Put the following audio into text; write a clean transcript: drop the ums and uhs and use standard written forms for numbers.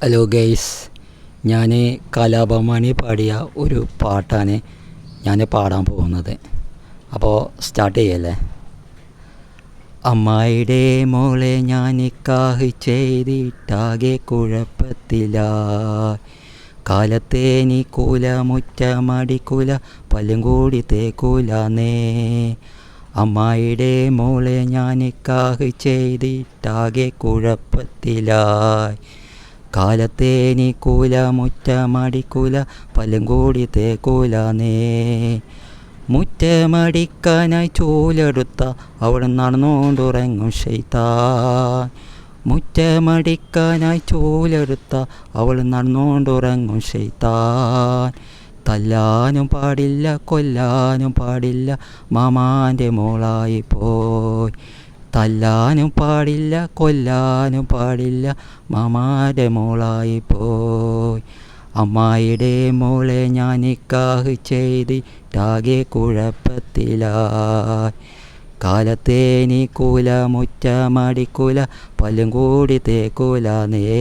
Hello guys, ഞാൻ കലാഭവൻ പാടിയ ഒരു പാട്ടാണ് ഞാൻ പാടാൻ പോകുന്നത്. അപ്പോൾ സ്റ്റാർട്ട് ചെയ്യല്ലേ. അമ്മായിയുടെ മോളെ ഞാൻ നിക്കാഹ് ചെയ്തിട്ടാകെ കുഴപ്പത്തിലായി. കാലത്തെ നീക്കൂല, മുറ്റമടിക്കൂല, പല്ലും കൂടി തേക്കൂലന്നേ. അമ്മായിയുടെ മോളെ ഞാൻ നിക്കാഹ് ചെയ്തിട്ടാകെ കുഴപ്പത്തിലായി. കാലത്തെ നീക്കൂല, മുറ്റമടിക്കൂല, പല്ലും കൂടി തേക്കൂലന്നേ. മുറ്റമടിക്കാനായി ചൂലെടുത്ത അവൾ നടന്നുകൊണ്ടുറങ്ങും ശൈത്താൻ. മുറ്റമടിക്കാനായി ചൂലെടുത്ത അവൾ നടന്നുകൊണ്ടുറങ്ങും ശൈത്താൻ. തല്ലാനും പാടില്ല, കൊല്ലാനും പാടില്ല, മാമാൻ്റെ മോളായി പോയി. തല്ലാനും പാടില്ല, കൊല്ലാനും പാടില്ല, മാമാൻ്റെ മോളായി പോയി. അമ്മായിയുടെ മോളെ ഞാൻ നിക്കാഹ് ചെയ്തിട്ടാകെ കുഴപ്പത്തിലായി. കാലത്തെ നീക്കൂല, മുറ്റമടിക്കൂല, പല്ലും കൂടി തേക്കൂലന്നേ.